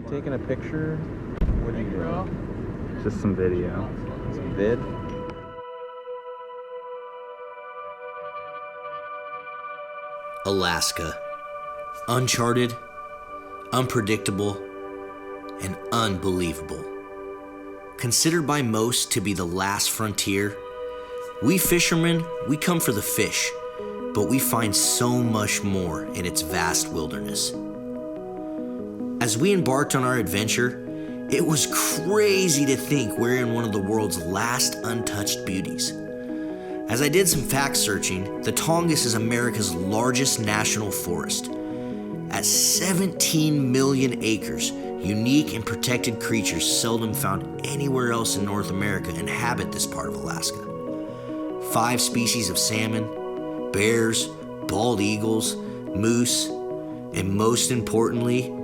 Taking a picture? What are you doing? Just some video. Some vid? Alaska. Uncharted, unpredictable, and unbelievable. Considered by most to be the last frontier, we fishermen, we come for the fish, but we find so much more in its vast wilderness. As we embarked on our adventure, it was crazy to think we're in one of the world's last untouched beauties. As I did some fact searching, the Tongass is America's largest national forest. At 17 million acres, unique and protected creatures seldom found anywhere else in North America inhabit this part of Alaska. 5 species of salmon, bears, bald eagles, moose, and most importantly,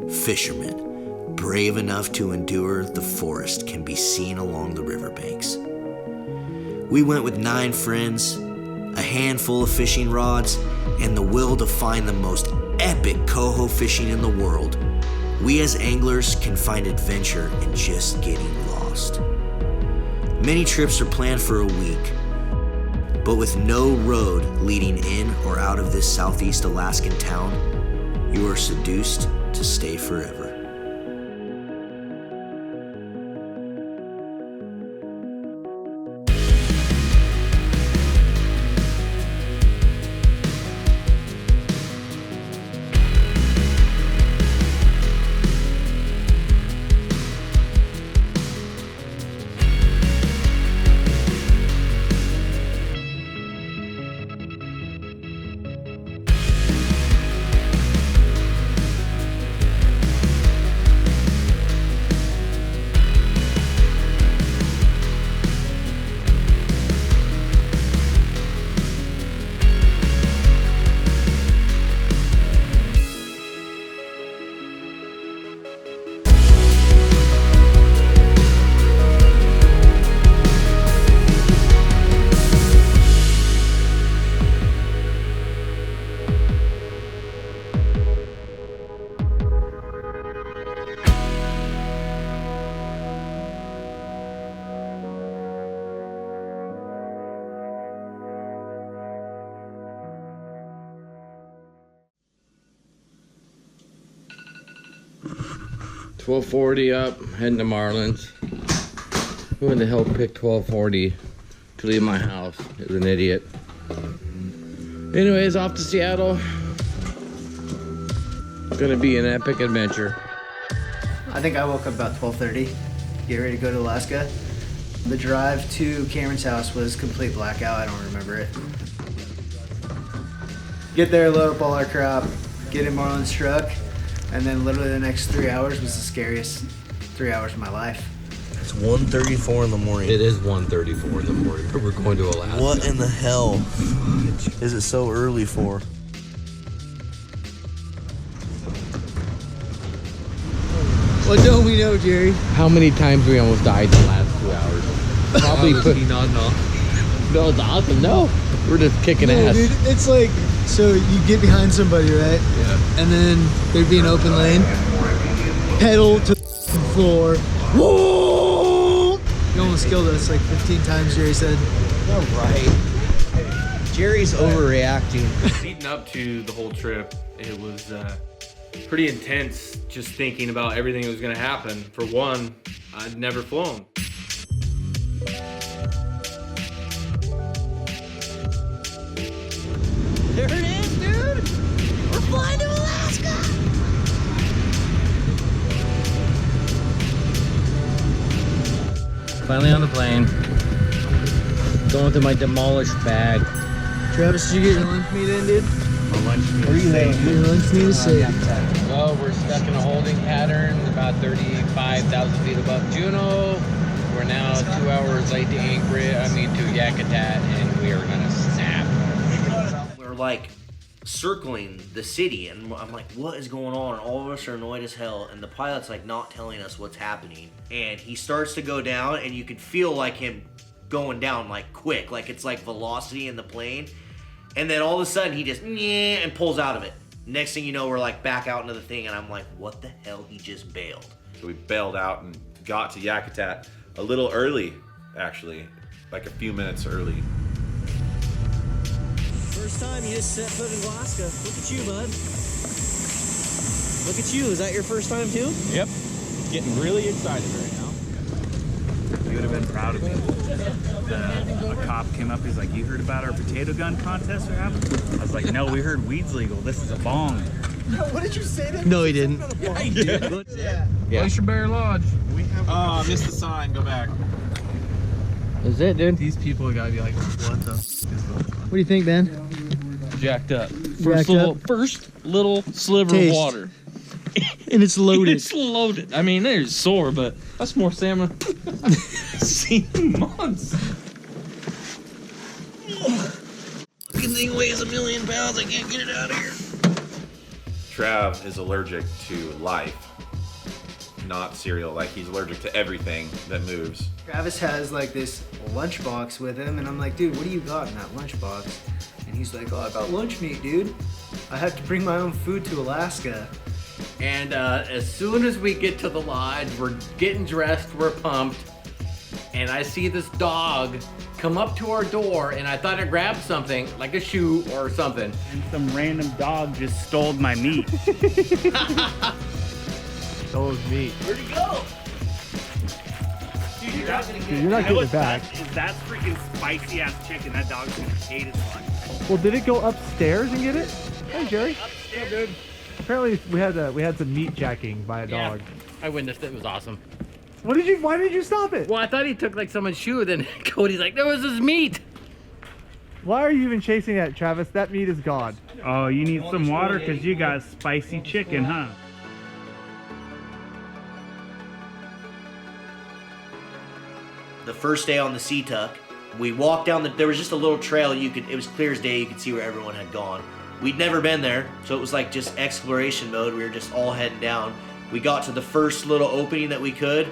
fishermen, brave enough to endure the forest, can be seen along the riverbanks. We went with 9 friends, a handful of fishing rods, and the will to find the most epic coho fishing in the world. We as anglers can find adventure in just getting lost. Many trips are planned for a week, but with no road leading in or out of this southeast Alaskan town, you are seduced to stay forever. $12.40 up, heading to Marlin's. Who in the hell picked $12.40 to leave my house? Is an idiot. Anyways, off to Seattle. It's gonna be an epic adventure. I think I woke up about 12:30, get ready to go to Alaska. The drive to Cameron's house was complete blackout. I don't remember it. Get there, load up all our crap, get in Marlin's truck, and then literally the next 3 hours was the scariest 3 hours of my life. It's 1:34 in the morning. It is 1:34 in the morning, but we're going to Alaska. What in the hell is it so early for? What don't we know, Jerry? How many times we almost died in the last 2 hours? Probably put. No, it's awesome. No, we're just kicking ass. Dude, it's like, so you get behind somebody, right? Yeah. And then there'd be an open lane. Pedal to the floor. Whoa! You almost killed us like 15 times, Jerry said. All right. Jerry's overreacting. Leading up to the whole trip, it was pretty intense just thinking about everything that was going to happen. For one, I'd never flown. There it is, dude! We're flying to Alaska! Finally on the plane. Going through my demolished bag. Travis, did you get your lunch meat in, dude? My lunch meat. What are you saying? Your lunch meat is safe. Well, we're stuck in a holding pattern about 35,000 feet above Juneau. We're now 2 hours late to to Yakutat, and we are gonna snap. We're like circling the city, and I'm like, what is going on? And all of us are annoyed as hell, and the pilot's like not telling us what's happening. And he starts to go down, and you can feel like him going down like quick, like it's like velocity in the plane. And then all of a sudden he just and pulls out of it. Next thing you know, we're like back out into the thing, and I'm like, what the hell? He just bailed. So we bailed out and got to Yakutat a little early, actually, like a few minutes early. First time you just set foot in Alaska. Look at you, bud. Look at you. Is that your first time too? Yep. Getting really excited right now. You would have been proud of me. A cop came up, he's like, you heard about our potato gun contest we're having? I was like, no, we heard weed's legal. This is a bong. What did you say to him? No, he didn't. Yeah, he did. Yeah. Glacier Bear Lodge. Oh, I missed the sign. Go back. That's it, dude. These people gotta be like, what the f is going on? What do you think, Ben? Jacked up. Jacked up. First little sliver Taste. of water. And it's loaded. It's loaded. I mean, there's sore, but that's more salmon I've seen in months. Fucking thing weighs 1,000,000 pounds. I can't get it out of here. Trav is allergic to life, not cereal. Like, he's allergic to everything that moves. Travis has like this lunchbox with him, and I'm like, dude, what do you got in that lunchbox? And he's like, oh, I got lunch meat, dude. I have to bring my own food to Alaska. And as soon as we get to the lodge, we're getting dressed, we're pumped, and I see this dog come up to our door, and I thought I grabbed something, like a shoe or something. And some random dog just stole my meat. Stole his meat. Where'd he go? Dude, you're not getting it back. That's freaking spicy ass chicken. That dog's gonna hate his life. Well, did it go upstairs and get it? Hey, Jerry. Yeah, dude. Apparently, we had some meat jacking by a dog. I witnessed it. It was awesome. Why did you stop it? Well, I thought he took like someone's shoe, then Cody's like, there was his meat. Why are you even chasing that, Travis? That meat is gone. Oh, you need some water because you got spicy chicken, huh? The first day on the Situk, we walked down there was just a little trail. It was clear as day. You could see where everyone had gone. We'd never been there, so it was like just exploration mode. We were just all heading down. We got to the first little opening that we could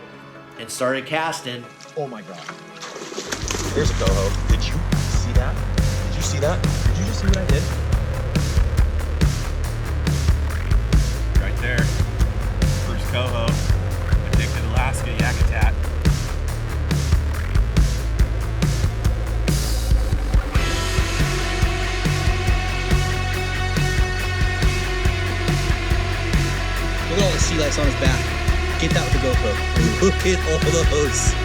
and started casting. Oh my god. There's a coho. Did you see that? Did you see that? Did you just see what I did? Right there. First coho. Addicted Alaska Yakutat. Look at all the sea lice on his back. Get that with the GoPro. Look at all those.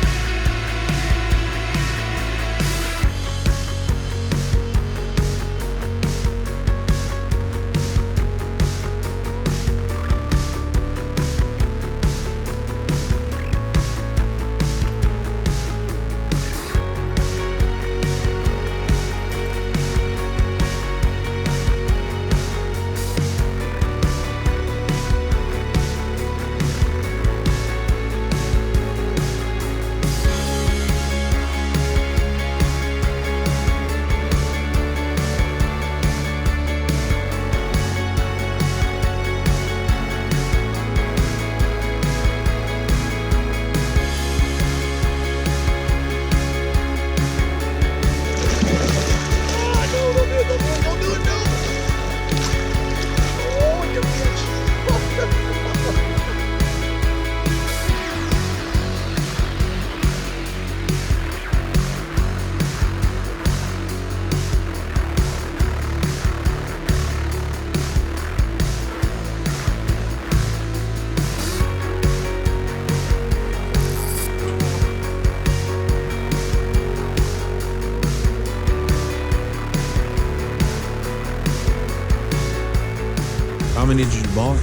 How many did you bonk?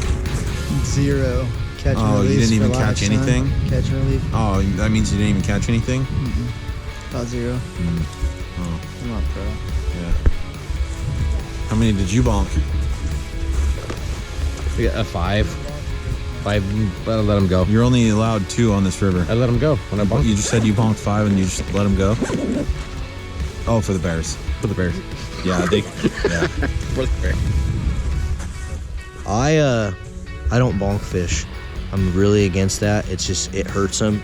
0. Catch and Oh, release. you didn't even for catch last anything? time. Catch and release. Oh, that means you didn't even catch anything? About 0. Oh, I'm not pro. yeah. How many did you bonk? A 5. 5, but I let him go. You're only allowed 2 on this river. I let him go when I bonked. You just said you bonked 5 and you just let him go? Oh, for the bears. For the bears. Yeah, yeah. For the bears. I don't bonk fish. I'm really against that. It's just, it hurts them.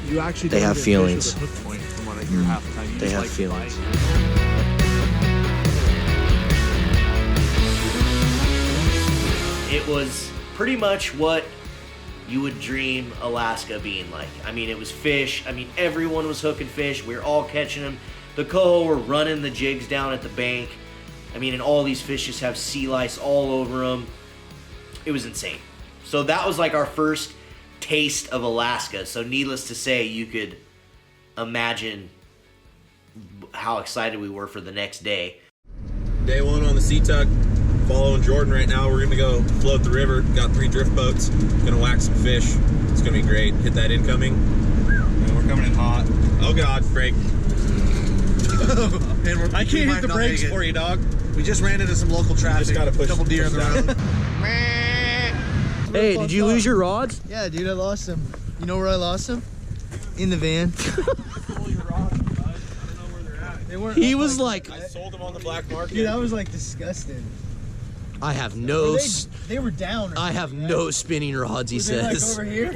You actually They don't have get feelings. fish with a hook point from what I hear half the time. You They just have like to feelings. bite. It was pretty much what you would dream Alaska being like. I mean, it was fish. I mean, everyone was hooking fish. We were all catching them. The coho were running the jigs down at the bank. I mean, and all these fish just have sea lice all over them. It was insane. So that was like our first taste of Alaska. So needless to say, you could imagine how excited we were for the next day. Day one on the Situk, following Jordan right now. We're gonna go float the river. Got 3 drift boats. Gonna whack some fish. It's gonna be great. Hit that incoming. And we're coming in hot. Oh God, Frank. And I can't hit the brakes for you, dog. We just ran into some local traffic. Just gotta push. Couple deer on the road. Hey, did you lose your rods? Yeah, dude, I lost them. You know where I lost them? In the van. He was like, I sold them on the black market. Dude, I was like disgusted. I have no. They were down. I have no spinning rods. He says. Like over here?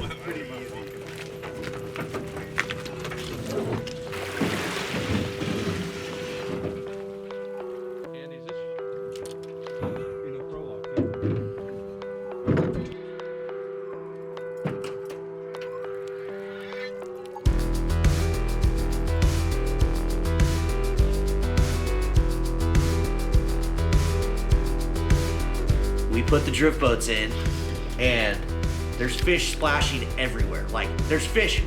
We put the drift boats in, and there's fish splashing everywhere. Like, there's fish.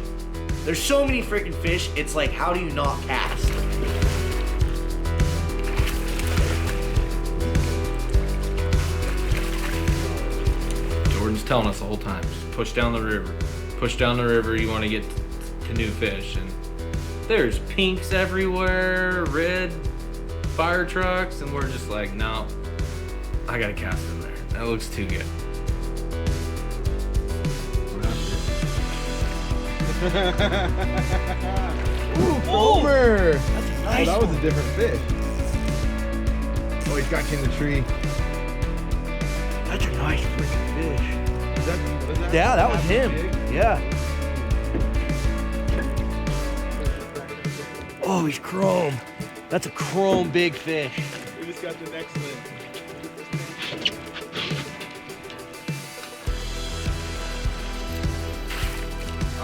There's so many freaking fish. It's like, how do you not cast? Jordan's telling us the whole time, just push down the river. Push down the river, you want to get to new fish. And there's pinks everywhere, red fire trucks, and we're just like, no, I gotta cast in there. That looks too good. Ooh, Homer! That's a nice that was a different fish. Oh, he's got in the tree. That's a nice freaking fish. Was that Yeah, that was him. Yeah. Oh, he's chrome. That's a chrome big fish. We just got the next one.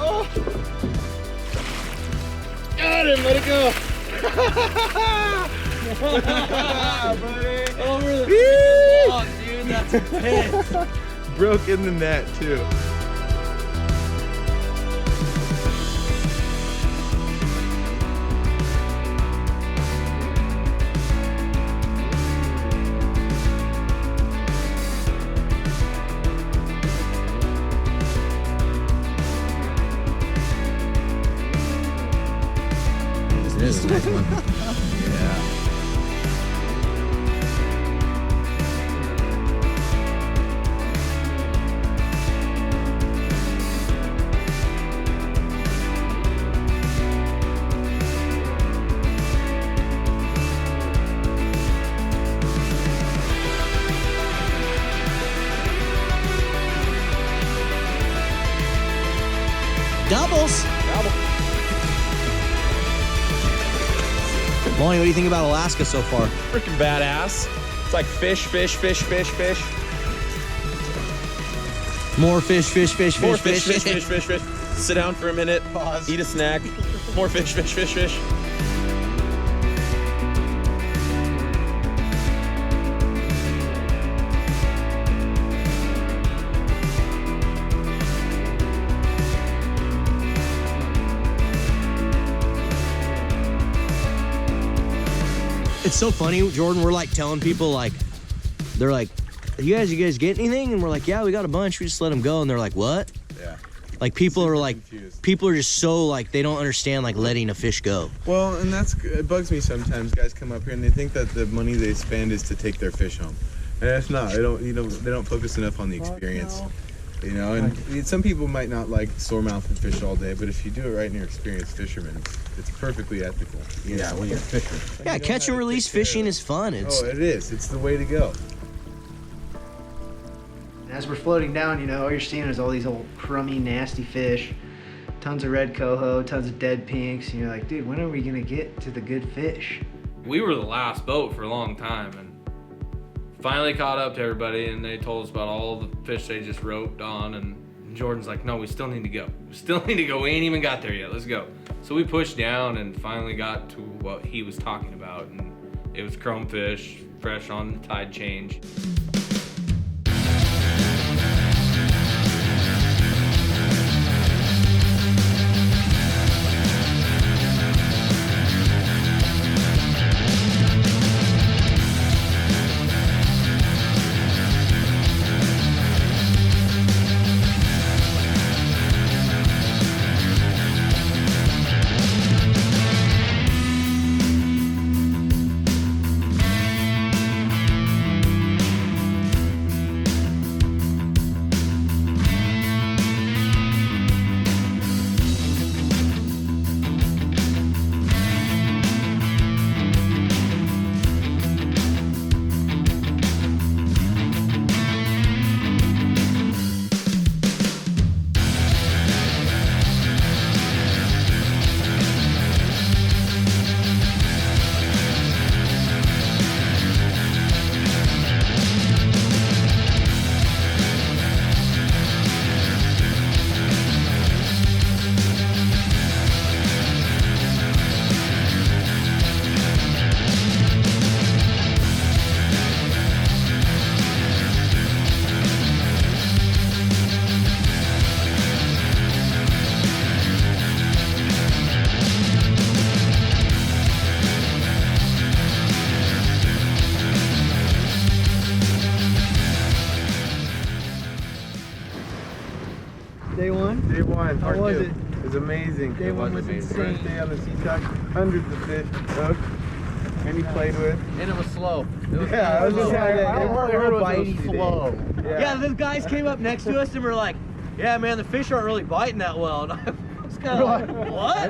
Oh! Got him! Let it go! Over the log, dude. That's a fish. Broke in the net, too. This is a nice one. Yeah. Doubles. Lonnie, what do you think about Alaska so far? Freaking badass. It's like fish, fish, fish, fish, fish. More fish, fish, fish, More fish, fish, fish, fish, fish, fish. Sit down for a minute. Pause. Eat a snack. More fish, fish, fish, fish. It's so funny, Jordan. We're like telling people, like, they're like, you guys get anything? And we're like, yeah, we got a bunch. We just let them go. And they're like, what? Yeah. Like, people are like, confused. people are just so like, they don't understand like letting a fish go. Well, and it bugs me sometimes. Guys come up here and they think that the money they spend is to take their fish home, and that's not. They don't focus enough on the experience. You know, and some people might not like sore-mouthed and fish all day, but if you do it right and you're experienced fishermen, it's perfectly ethical. Yeah, when you're fishing. Yeah, catch and release fishing is fun. It's, Oh, it is. It's the way to go. As we're floating down, you know, all you're seeing is all these old crummy, nasty fish. Tons of red coho, tons of dead pinks. And you're like, dude, when are we gonna get to the good fish? We were the last boat for a long time, and Finally caught up to everybody, and they told us about all the fish they just roped on, and Jordan's like, no, we still need to go. We still need to go. We ain't even got there yet. Let's go. So we pushed down and finally got to what he was talking about, and it was chromefish, fresh on the tide change. Day one? Day one. How was it? It was amazing. Day one was insane. First day on the Situk, hundreds of fish hooked, and he played with. And it was slow. Yeah, I was just slow. Yeah, the guys came up next to us and were like, yeah, man, the fish aren't really biting that well. And I was kind of like, what?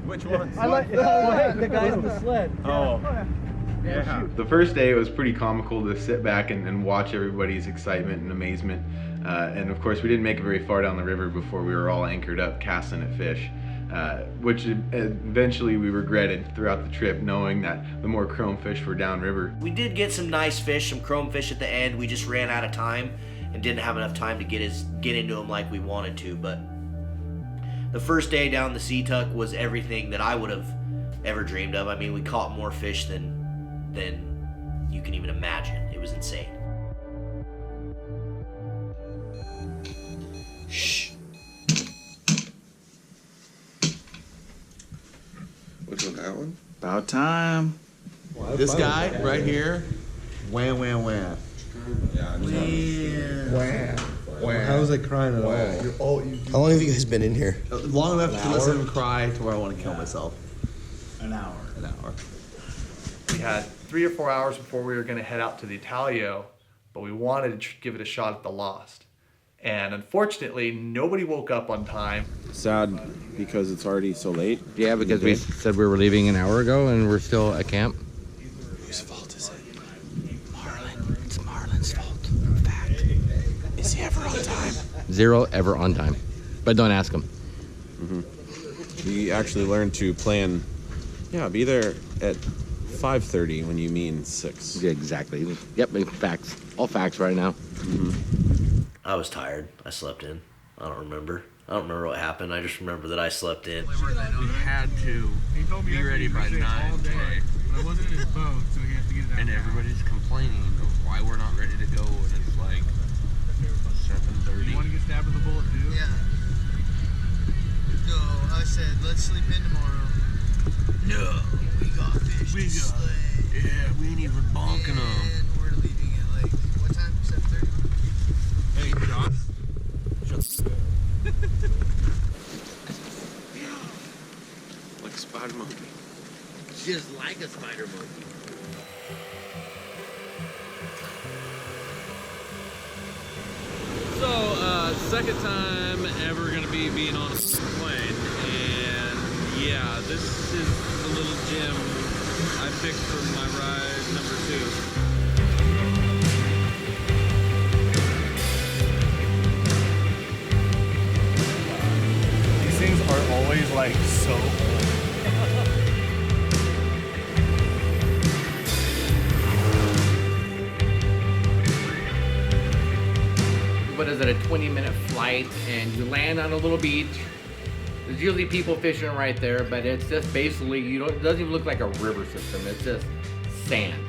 Which ones? I like the guys in the sled. Oh. Yeah. The first day, it was pretty comical to sit back and watch everybody's excitement and amazement. And of course, we didn't make it very far down the river before we were all anchored up casting at fish, which eventually we regretted throughout the trip, knowing that the more chromefish were downriver. We did get some nice fish, some chromefish at the end. We just ran out of time and didn't have enough time to get into them like we wanted to. But the first day down the Situk was everything that I would have ever dreamed of. I mean, we caught more fish than you can even imagine. It was insane. Shh. Which one, that one? About time. Well, this guy right here. Wham, wham, wham. Yeah. Wham. How was I crying at all? How long have you guys been in here? Long enough to listen to him cry to where I want to kill myself. An hour. An hour. We had 3 or 4 hours before we were going to head out to the Italio, but we wanted to give it a shot at the Lost. And unfortunately, nobody woke up on time. Sad because it's already so late. Yeah, because we said we were leaving an hour ago and we're still at camp. Whose fault is it? Marlin. It's Marlin's fault. Fact. Is he ever on time? 0 ever on time. But don't ask him. Mm-hmm. We actually learned to plan, be there at 5:30 when you mean 6. Yeah, exactly. Yep, facts. All facts right now. Mm-hmm. I was tired. I slept in. I don't remember what happened. I just remember that I slept in. We had to be ready by 9 today. But I wasn't in his boat, so he has to get it out. And everybody's complaining of why we're not ready to go, and it's like 7:30. You want to get stabbed with a bullet too? Yeah. No, I said, let's sleep in tomorrow. No, we got fish to slay. Yeah, we ain't even bonking them. And we're leaving at like, what time? 7:30? Hey, Josh. Like a spider monkey. Just like a spider monkey. So, second time ever gonna be being on a plane, and yeah, this is the little gem I picked for my ride number 2. These things are always like so old. what is it, a 20-minute flight, and you land on a little beach. There's usually people fishing right there, but it's just basically, it doesn't even look like a river system. It's just sand.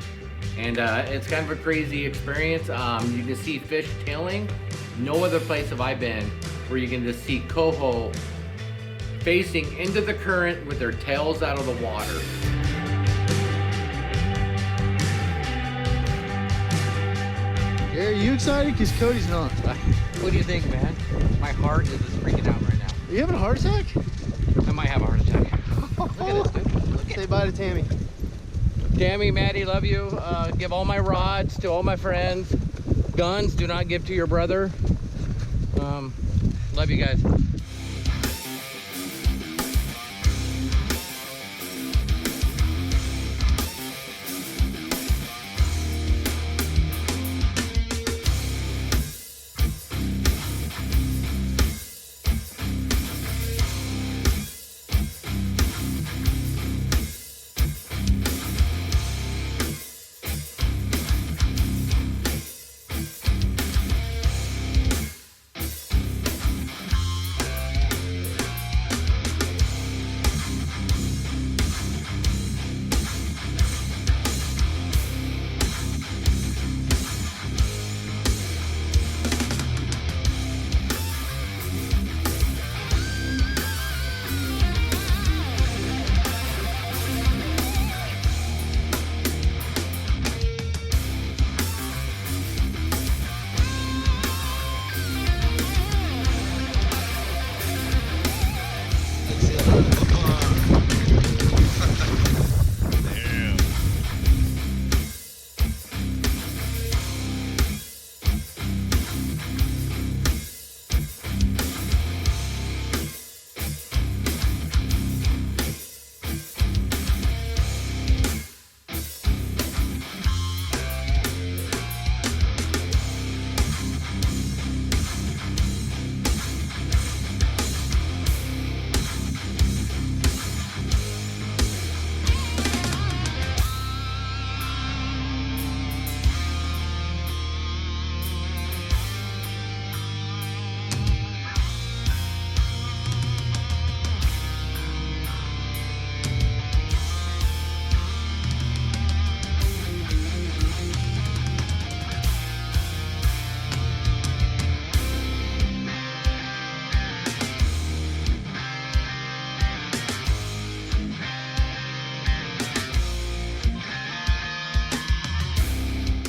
And it's kind of a crazy experience. You can see fish tailing. No other place have I been where you can just see coho facing into the current with their tails out of the water. Are you excited? Because Cody's not. What do you think, man? My heart is just freaking out right now. Are you having a heart attack? I might have a heart attack. Look at this, dude. Look at Say bye to Tammy. Tammy, Maddie, love you. Give all my rods to all my friends. Guns, do not give to your brother. Love you guys.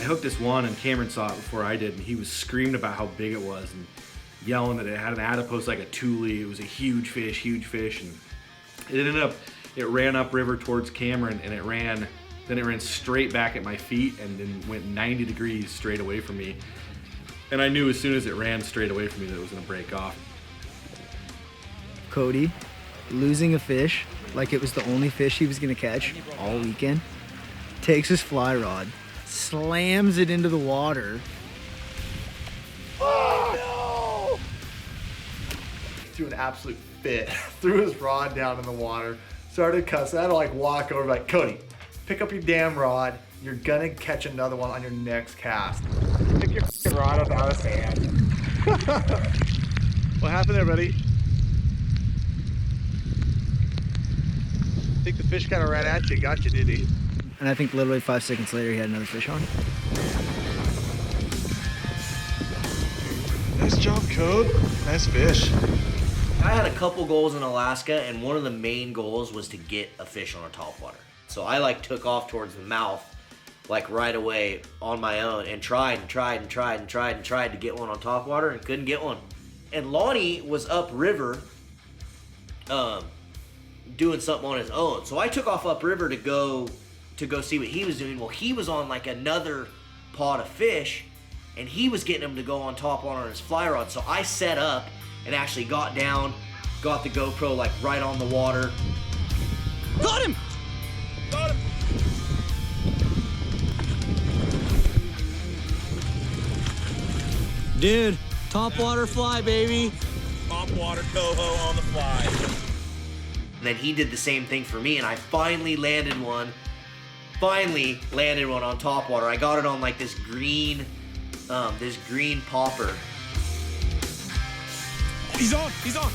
hooked this one, and Cameron saw it before I did, and he was screaming about how big it was and yelling that it had an adipose like a tule. It was a huge fish, and it ended up, it ran upriver towards Cameron, and then it ran straight back at my feet and then went 90 degrees straight away from me. And I knew as soon as it ran straight away from me that it was gonna break off. Cody losing a fish like it was the only fish he was gonna catch all weekend, takes his fly rod, slams it into the water. Oh, no! Threw an absolute fit, threw his rod down in the water, started cussing. I had to like walk over like, Cody, pick up your damn rod. You're gonna catch another one on your next cast. Pick your rod up out of sand. What happened there, buddy? I think the fish kind of ran at you, got you, did he? And I think literally 5 seconds later, he had another fish on. Nice job, Code. Nice fish. I had a couple goals in Alaska, and one of the main goals was to get a fish on a topwater. So I like took off towards the mouth, like right away on my own, and tried to get one on topwater and couldn't get one. And Lonnie was upriver, doing something on his own. So I took off upriver to go see what he was doing. Well, he was on like another pot of fish, and he was getting him to go on topwater on his fly rod. So I set up and actually got down, got the GoPro like right on the water. Got him! Got him! Dude, topwater fly, baby. Topwater coho on the fly. And then he did the same thing for me, and I finally landed one on topwater. I got it on like this green popper. He's on. He's on.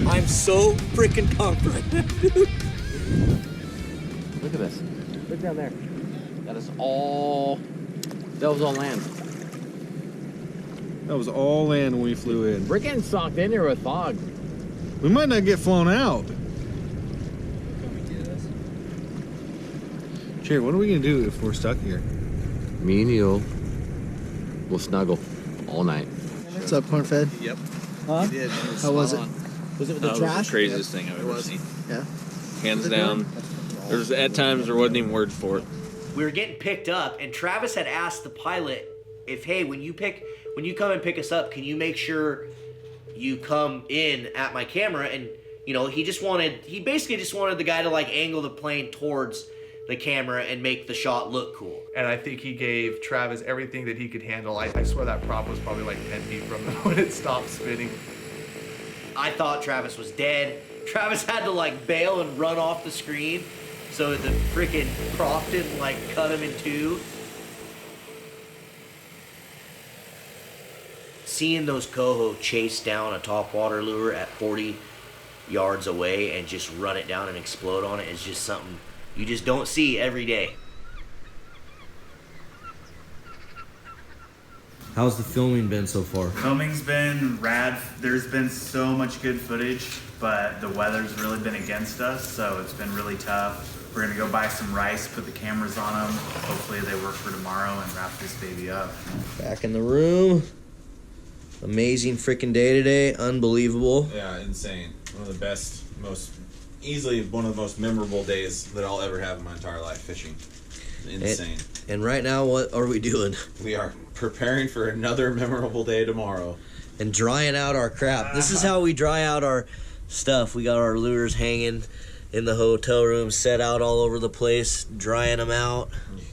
I'm so freaking pumped right now, dude. Look at this. Look down there. That was all land. That was all land when we flew in. We're getting socked in here with fog. We might not get flown out. Jerry, what are we gonna do if we're stuck here? Me and you will snuggle all night. What's up, corn fed? Yep. Huh? You did. How was it? Was it with the That trash? was the craziest thing I've ever seen. Yeah. Hands down. There's at times there wasn't even words for it. We were getting picked up, and Travis had asked the pilot if, hey, when you come and pick us up, can you make sure you come in at my camera? And you know, he basically just wanted the guy to like angle the plane towards the camera and make the shot look cool. And I think he gave Travis everything that he could handle. I swear that prop was probably like 10 feet from him when it stopped spinning. I thought Travis was dead. Travis had to like bail and run off the screen so that the freaking prop didn't like cut him in two. Seeing those coho chase down a topwater lure at 40 yards away and just run it down and explode on it is just something you just don't see every day. How's the filming been so far? Filming's been rad. There's been so much good footage, but the weather's really been against us, so it's been really tough. We're gonna go buy some rice, put the cameras on them. Hopefully they work for tomorrow and wrap this baby up. Back in the room. Amazing freaking day today. Unbelievable. Yeah, insane. One of the best, easily one of the most memorable days that I'll ever have in my entire life fishing. Insane. And right now, what are we doing? We are preparing for another memorable day tomorrow. And drying out our crap. This is how we dry out our stuff. We got our lures hanging in the hotel room, set out all over the place, drying them out. Yeah.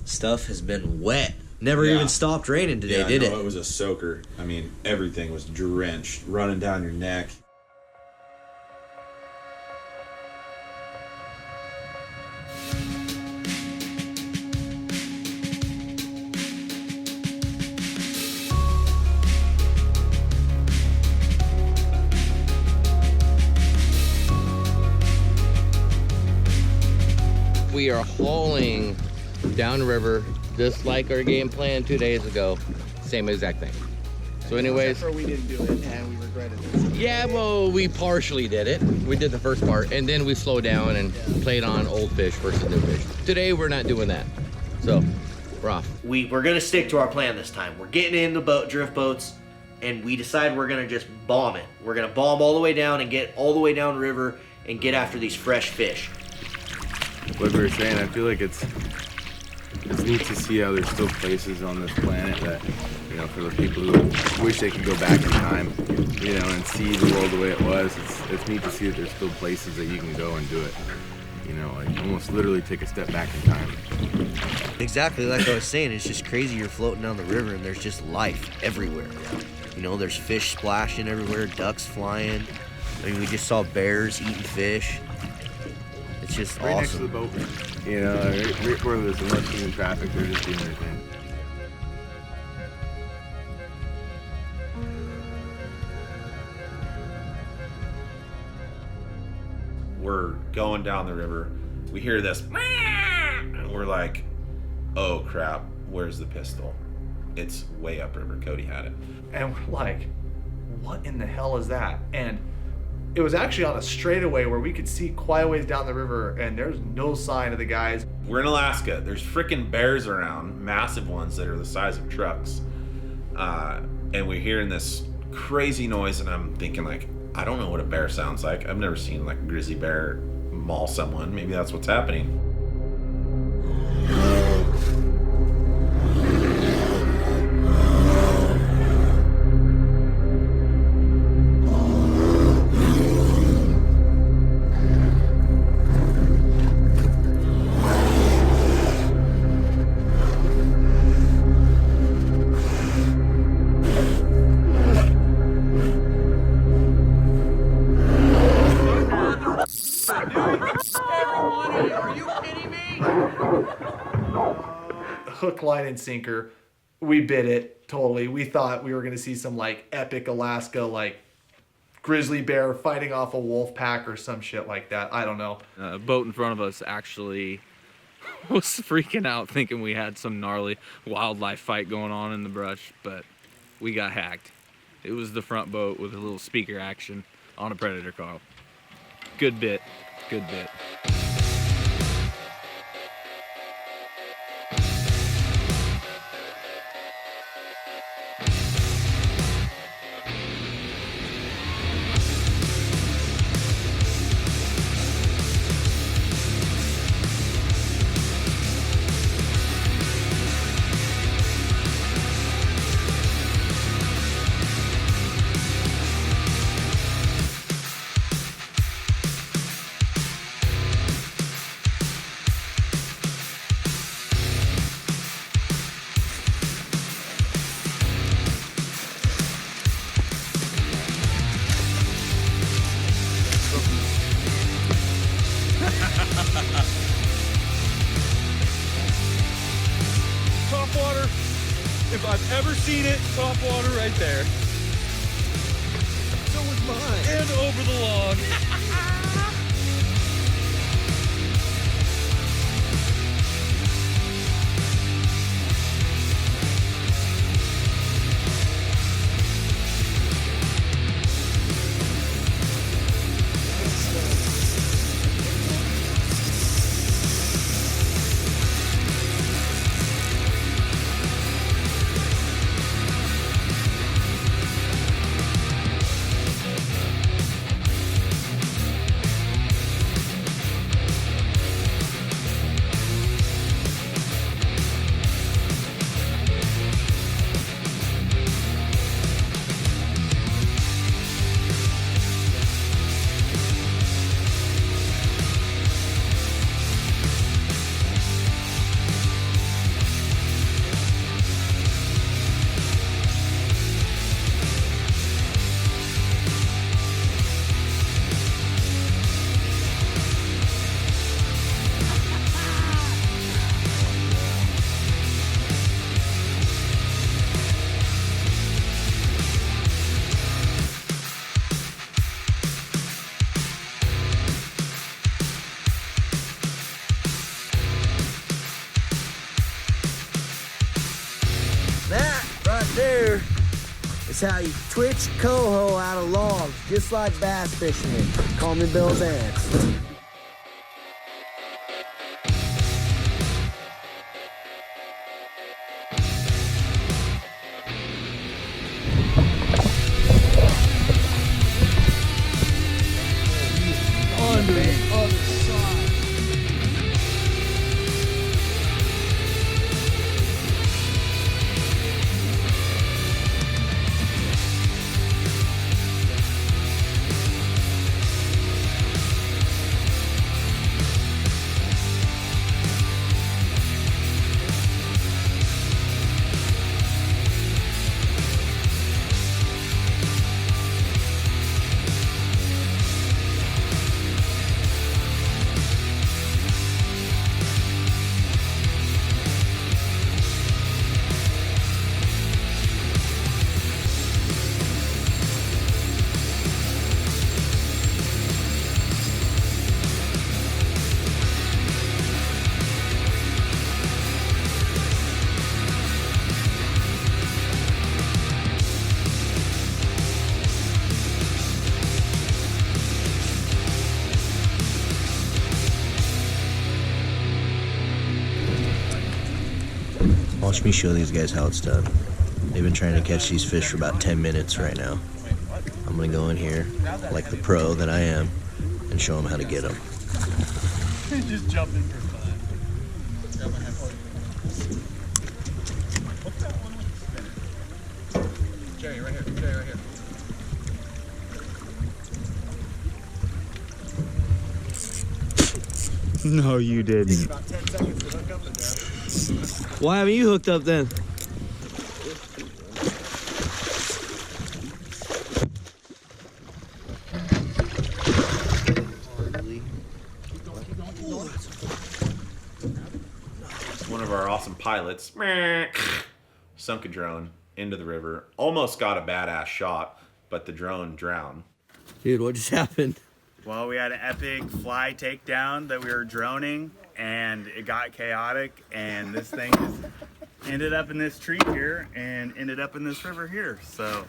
Stuff has been wet. Never even stopped raining today, did it? It was a soaker. I mean, everything was drenched, running down your neck. We are hauling downriver just like our game plan 2 days ago. Same exact thing. So anyways, Except for we didn't do it and we regretted it. yeah, well, we partially did it. We did the first part and then we slowed down and played on old fish versus new fish. Today we're not doing that. So we're off. We're gonna stick to our plan this time. We're getting in the drift boats, and we decide we're gonna just bomb it. We're gonna bomb all the way down and get all the way down river and get after these fresh fish. Like we were saying, I feel like it's neat to see how there's still places on this planet that, you know, for the people who wish they could go back in time, you know, and see the world the way it was. It's neat to see that there's still places that you can go and do it. You know, like almost literally take a step back in time. Exactly like I was saying, it's just crazy. You're floating down the river and there's just life everywhere. You know, there's fish splashing everywhere, ducks flying. I mean, we just saw bears eating fish. It's just right awesome. next to the boat, you know, right where there's less human traffic, they're just doing their thing. We're going down the river. We hear this, and we're like, oh crap, where's the pistol? It's way upriver. Cody had it. And we're like, what in the hell is that? And it was actually on a straightaway where we could see quite a ways down the river, and there's no sign of the guys. We're in Alaska. There's freaking bears around, massive ones that are the size of trucks. And we're hearing this crazy noise, and I'm thinking like, I don't know what a bear sounds like. I've never seen like a grizzly bear maul someone. Maybe that's what's happening. hook, line, and sinker. We bit it totally. We thought we were going to see some like epic Alaska, like grizzly bear fighting off a wolf pack or some shit like that. I don't know. A boat in front of us actually was freaking out thinking we had some gnarly wildlife fight going on in the brush, but we got hacked. It was the front boat with a little speaker action on a predator call. Good bit, good bit. Topwater, if I've ever seen it, topwater right there. So was mine. And over the log. That right there is how you twitch a coho out of logs, just like bass fishermen. Call me Bill Vance. On the other side. Watch me show these guys how it's done. They've been trying to catch these fish for about 10 minutes right now. I'm gonna go in here, like the pro that I am, and show them how to get them. Just jump in for fun. Jerry, right here. Jerry, right here. No, you didn't. About 10 seconds to hook up and down. Why haven't you hooked up then? one of our awesome pilots, sunk a drone into the river. Almost got a badass shot, but the drone drowned. Dude, what just happened? Well, we had an epic fly takedown that we were droning, and it got chaotic, and this thing just ended up in this tree here and ended up in this river here. So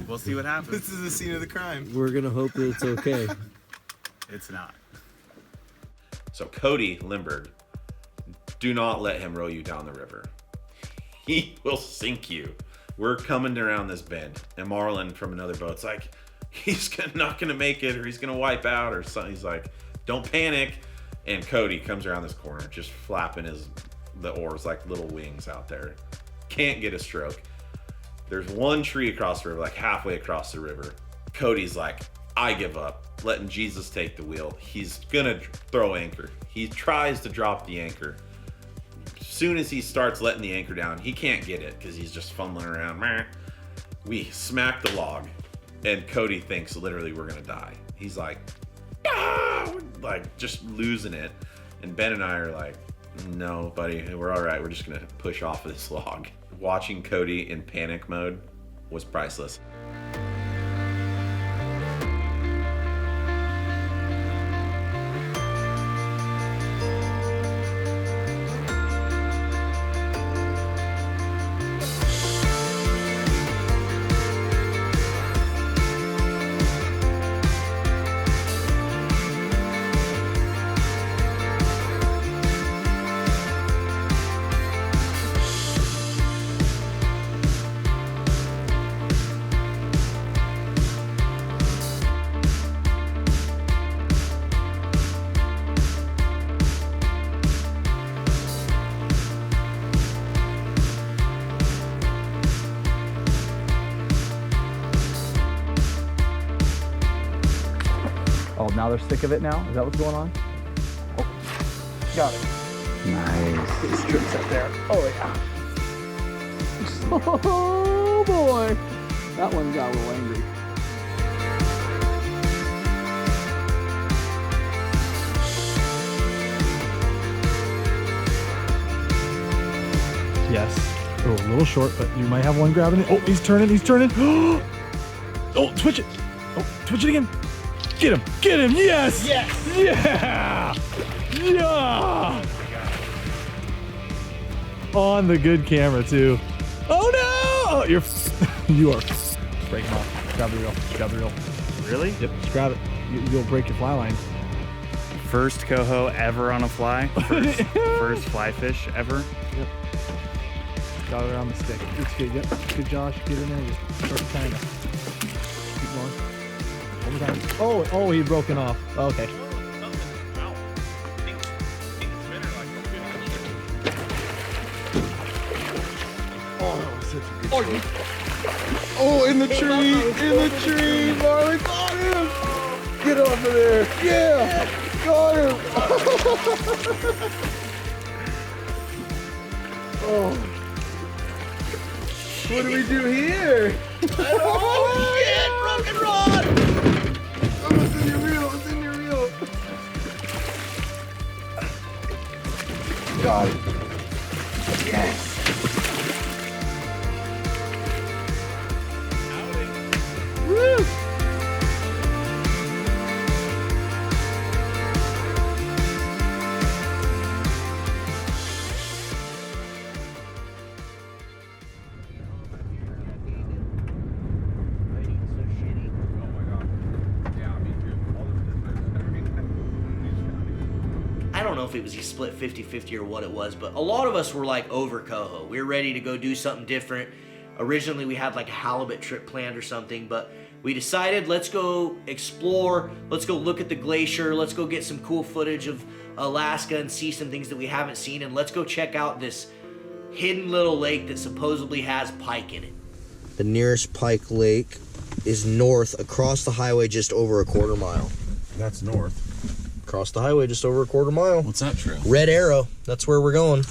we'll see what happens. This is the scene of the crime. We're gonna hope that it's okay. It's not. So Cody Limburg, do not let him row you down the river. He will sink you. We're coming around this bend, and Marlon from another boat's like, he's not gonna make it, or he's gonna wipe out, or something. He's like, don't panic. And Cody comes around this corner, just flapping the oars like little wings out there. Can't get a stroke. There's one tree across the river, like halfway across the river. Cody's like, I give up, letting Jesus take the wheel. He's gonna throw anchor. He tries to drop the anchor. As soon as he starts letting the anchor down, he can't get it because he's just fumbling around. We smack the log, and Cody thinks literally we're gonna die. He's like, ah! Like just losing it. And Ben and I are like, no, buddy, we're all right. We're just gonna push off of this log. Watching Cody in panic mode was priceless. Oh, now they're sick of it now? Is that what's going on? Oh, got it. Nice. Get strips up there. Oh, yeah. Oh, boy. That one got a little angry. Yes. Oh, a little short, but you might have one grabbing it. Oh, he's turning. He's turning. Oh, twitch it. Oh, twitch it again. Get him! Get him! Yes! Yes! Yeah! Yeah! On the good camera too. Oh no! Oh, you are break him off. Grab the reel. Grab the reel. Really? Yep. Just grab it. You'll break your fly line. First coho ever on a fly. First fly fish ever. Yep. Got it around the stick. It's good. Yep. Good, Josh. Get in there. Just start kind of. Keep going. Oh, he's broken off. Okay. Oh, that was such a good shot. Oh, in the tree! In the tree! Marley got him! Get off of there! Yeah! Got him! Oh. What do we do here? Oh, shit! Broken rod! Oh, it's in your reel! It's in your reel! Got it! Yes! Woo! I don't know if it was he split 50-50 or what it was, but a lot of us were like over coho. We were ready to go do something different. Originally we had like a halibut trip planned or something, but we decided let's go explore, let's go look at the glacier, let's go get some cool footage of Alaska and see some things that we haven't seen, and let's go check out this hidden little lake that supposedly has pike in it. The nearest Pike Lake is north across the highway just over a quarter mile. That's north. Across the highway just over a quarter mile. What's that trail? Red Arrow. That's where we're going.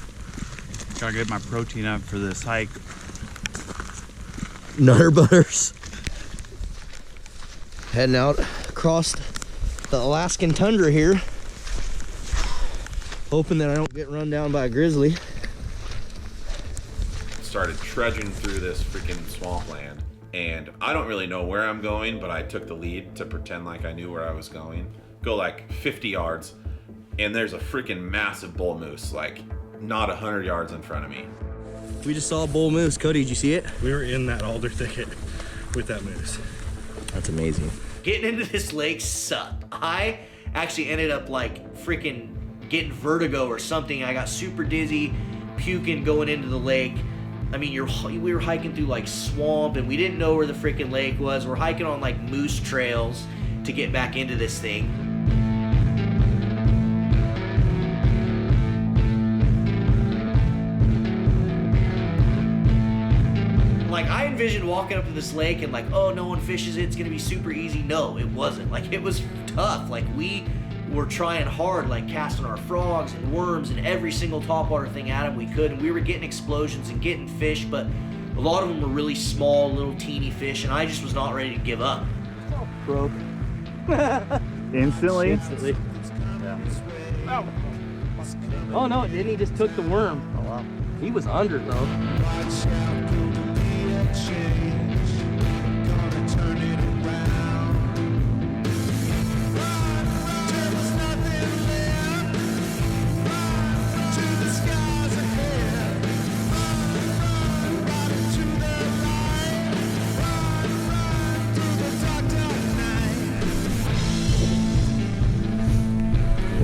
Gotta get my protein up for this hike. Nutter Butters. Heading out across the Alaskan tundra here. Hoping that I don't get run down by a grizzly. Started trudging through this freaking swampland, and I don't really know where I'm going, but I took the lead to pretend like I knew where I was going. Go like 50 yards, and there's a freaking massive bull moose, like not 100 yards in front of me. We just saw a bull moose. Cody, did you see it? We were in that alder thicket with that moose. That's amazing. Getting into this lake sucked. I actually ended up like freaking getting vertigo or something. I got super dizzy, puking going into the lake. I mean, we were hiking through like swamp and we didn't know where the freaking lake was. We're hiking on like moose trails to get back into this thing. Like, I envisioned walking up to this lake and like, oh, no one fishes it, it's gonna be super easy. No, it wasn't. Like, it was tough. Like, we were trying hard, like casting our frogs and worms and every single topwater thing at them we could, and we were getting explosions and getting fish, but a lot of them were really small, little teeny fish, and I just was not ready to give up. Broke. Instantly? Instantly. Yeah. Oh no, it didn't. He just took the worm. Oh wow. He was under, though.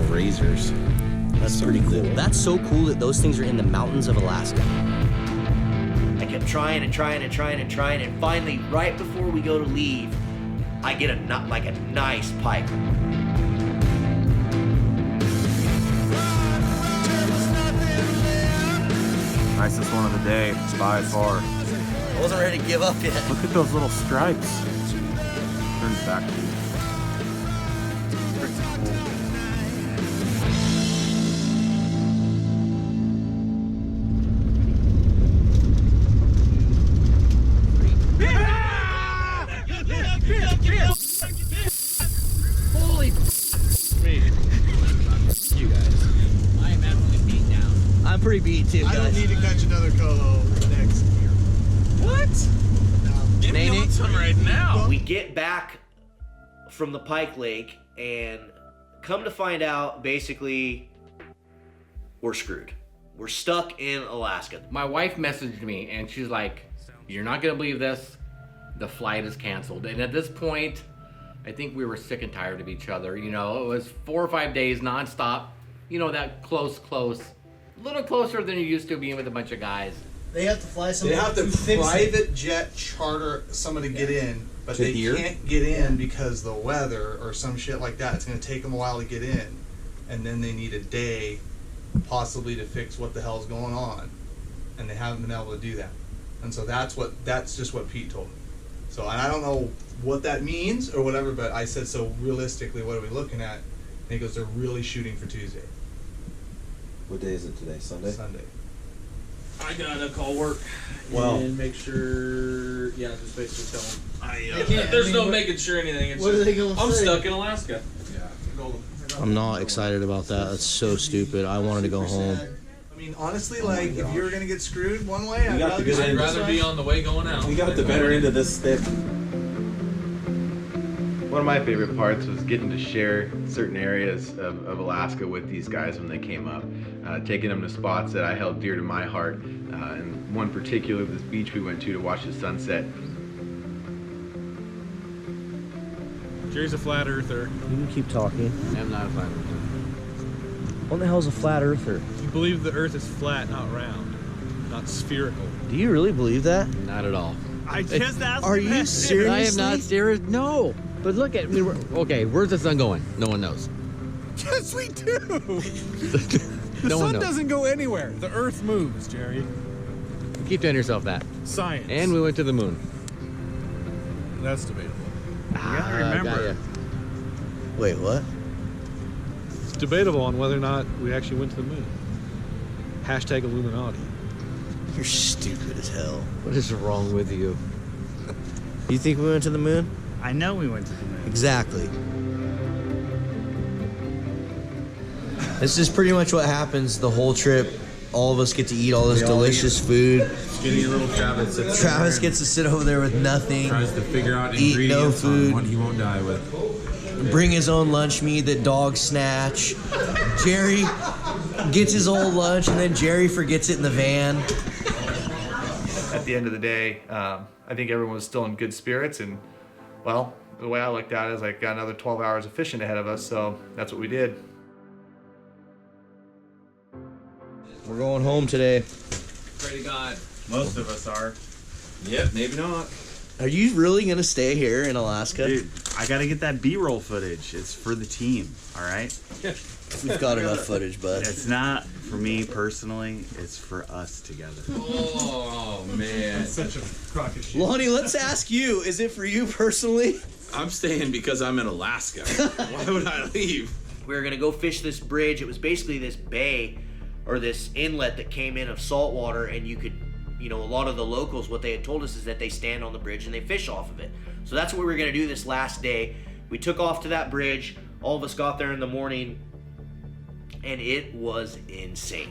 Razors. That's pretty cool. That's so cool that those things are in the mountains of Alaska. I kept trying and trying and trying and trying, and finally, right before we go to leave, I get a nice pike. Nicest one of the day, by far. I wasn't ready to give up yet. Look at those little stripes. Turns back to you. Pretty cool. Holy me. You guys. I am absolutely beat down. I'm pretty beat too, guys. I don't need to catch another coho next year. What? Give me on some right now. We get back from the Pike Lake and come to find out, basically, we're screwed. We're stuck in Alaska. My wife messaged me and she's like, "You're not gonna believe this. The flight is canceled." And at this point, I think we were sick and tired of each other. You know, it was 4 or 5 days nonstop. You know, that close, a little closer than you used to being with a bunch of guys. They have to fly They have to private jet charter someone to get in, but they can't get in because the weather or some shit like that. It's going to take them a while to get in, and then they need a day, possibly, to fix what the hell's going on, and they haven't been able to do that. And so that's just what Pete told me. So, and I don't know what that means or whatever, but I said, so realistically, what are we looking at? And he goes, they're really shooting for Tuesday. What day is it today? Sunday? Sunday. I gotta call work and make sure. Yeah, just basically tell them. There's no making sure anything. It's What are they gonna I'm say? stuck in Alaska. I'm not excited about that. That's so stupid. I wanted to go home. I mean, honestly, like, if you were going to get screwed one way, I'd rather get I'd rather be on the way going out. We got the better end of this stick. One of my favorite parts was getting to share certain areas of Alaska with these guys when they came up, taking them to spots that I held dear to my heart. And one particular, this beach we went to watch the sunset. Jerry's a flat earther. You can keep talking. I'm not a flat earther. What the hell's a flat earther? You believe the earth is flat, not round, not spherical. Do you really believe that? Not at all. I just asked. Are you serious? I am not serious. No. But look at me. Okay, where's the sun going? No one knows. Yes, we do. The No one sun knows. doesn't go anywhere. The earth moves, Jerry. Keep telling yourself that. Science. And we went to the moon. That's debatable. You gotta remember. Wait, what? It's debatable on whether or not we actually went to the moon. Hashtag Illuminati. You're stupid as hell. What is wrong with you? You think we went to the moon? I know we went to the moon. Exactly. This is pretty much what happens the whole trip. All of us get to eat all this delicious food. Skinny little Travis sits Travis gets to sit over there with nothing. Tries to figure out eat no ingredients on food. what he won't die with. Bring his own lunch meat that dogs snatch. Jerry gets his old lunch, and then Jerry forgets it in the van. At the end of the day, I think everyone was still in good spirits, and well, the way I looked at it is like got another 12 hours of fishing ahead of us, so that's what we did. We're going home today. Pray to God. Most of us are. Yep, maybe not. Are you really gonna stay here in Alaska? Dude, I gotta get that B-roll footage. It's for the team, all right? We've got enough footage, bud. It's not for me personally. It's for us together. Oh man. That's such a crock of shit. Lonnie, let's ask you, is it for you personally? I'm staying because I'm in Alaska. Why would I leave? We were gonna go fish this bridge. It was basically this bay or this inlet that came in of salt water, and you could, a lot of the locals, what they had told us is that they stand on the bridge and they fish off of it. So that's what we were gonna do this last day. We took off to that bridge. All of us got there in the morning, and it was insane.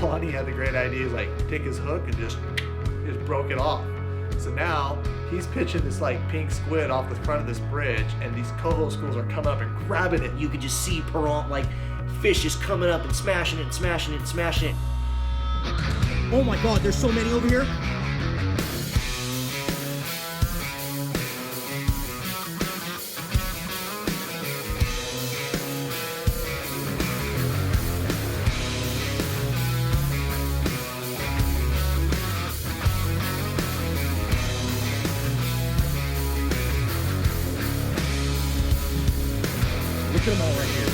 Lonnie had the great idea, he's like, take his hook and just broke it off. So now he's pitching this like pink squid off the front of this bridge, and these coho schools are coming up and grabbing it. You could just see fish just coming up and smashing it and smashing it and smashing it. Oh my God, there's so many over here. Look at them all right here.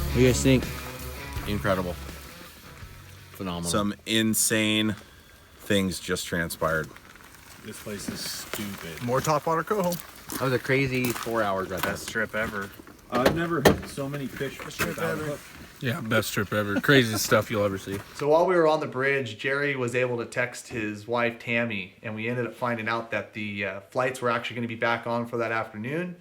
What do you guys think? Incredible. Phenomenal. Some insane things just transpired. This place is stupid. More topwater coho. That was a crazy 4 hours right there. Best trip ever. I've never hooked so many fish without a hook. Yeah, best trip ever. Craziest stuff you'll ever see. So while we were on the bridge, Jerry was able to text his wife Tammy, and we ended up finding out that the flights were actually going to be back on for that afternoon.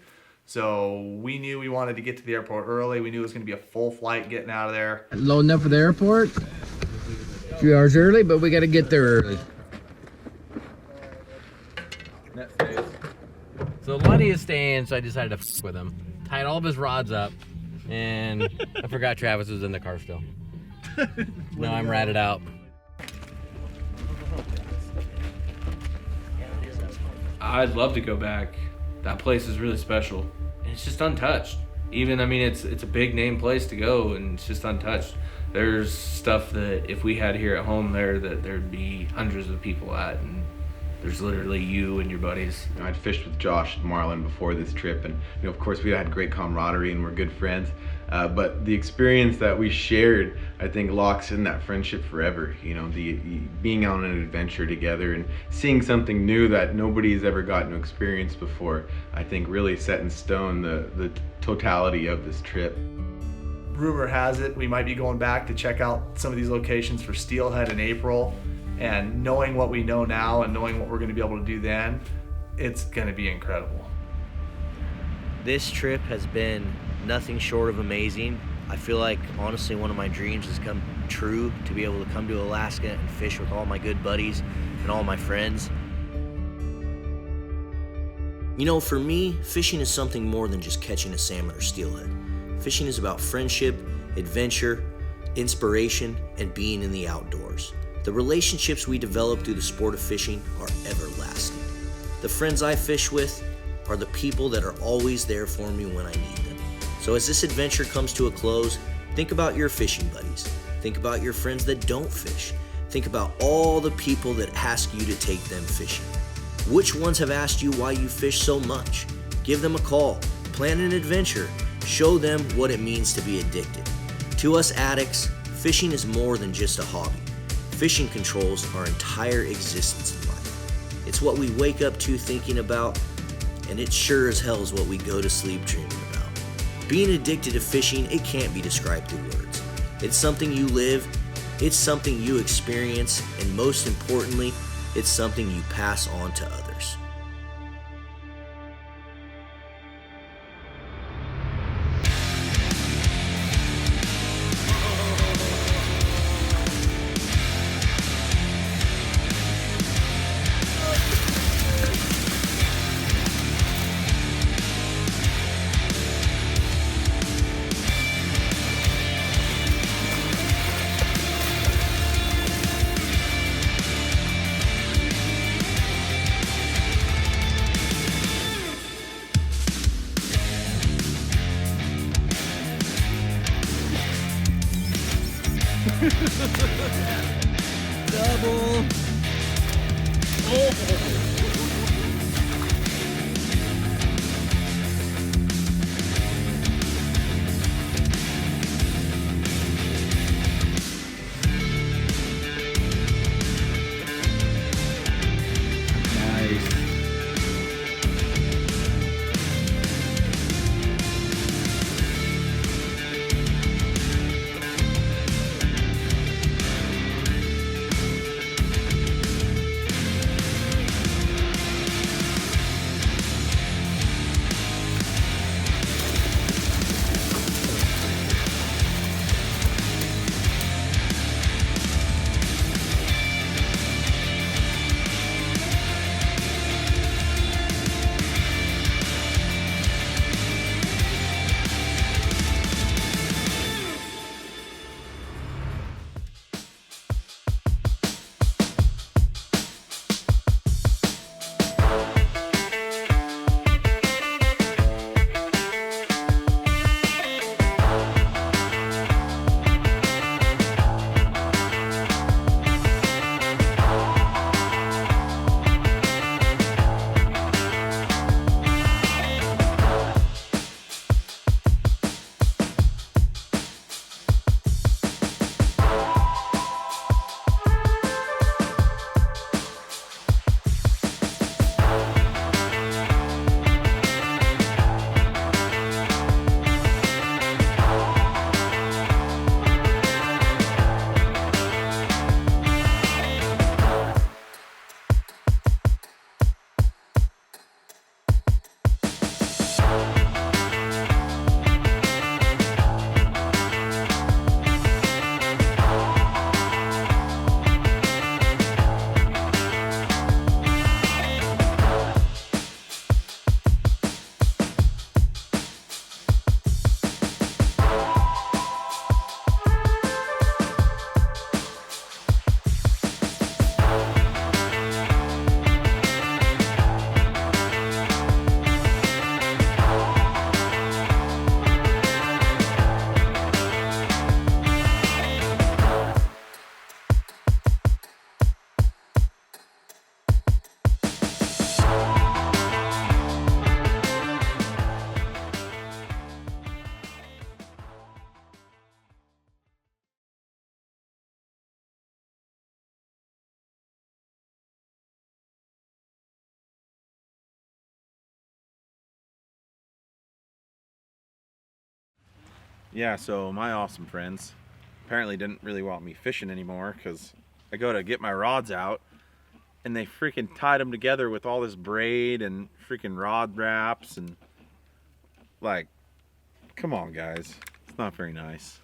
So we knew we wanted to get to the airport early. We knew it was going to be a full flight getting out of there. Loading up for the airport. A few hours early, but we got to get there early. So Lonnie is staying, so I decided to f with him. Tied all of his rods up, and I forgot Travis was in the car still. Now I'm ratted out. I'd love to go back. That place is really special. And it's just untouched. Even, I mean, it's a big name place to go, and it's just untouched. There's stuff that if we had here at home that there'd be hundreds of people at, and there's literally you and your buddies. I'd fished with Josh and Marlon before this trip, and of course we had great camaraderie and we're good friends. But the experience that we shared, I think, locks in that friendship forever. The being on an adventure together and seeing something new that nobody's ever gotten to experience before, I think really set in stone the totality of this trip. Rumor has it we might be going back to check out some of these locations for steelhead in April. And knowing what we know now and knowing what we're gonna be able to do then, it's gonna be incredible. This trip has been nothing short of amazing. I feel like, honestly, one of my dreams has come true, to be able to come to Alaska and fish with all my good buddies and all my friends. You know, for me, fishing is something more than just catching a salmon or steelhead. Fishing is about friendship, adventure, inspiration, and being in the outdoors. The relationships we develop through the sport of fishing are everlasting. The friends I fish with are the people that are always there for me when I need them. So as this adventure comes to a close, think about your fishing buddies. Think about your friends that don't fish. Think about all the people that ask you to take them fishing. Which ones have asked you why you fish so much? Give them a call, plan an adventure, show them what it means to be addicted. To us addicts, fishing is more than just a hobby. Fishing controls our entire existence in life. It's what we wake up to thinking about, and it sure as hell is what we go to sleep dreaming about. Being addicted to fishing, it can't be described through words. It's something you live, it's something you experience, and most importantly, it's something you pass on to others. Double. Yeah, so my awesome friends apparently didn't really want me fishing anymore because I go to get my rods out, and they freaking tied them together with all this braid and freaking rod wraps, and like, come on guys, it's not very nice.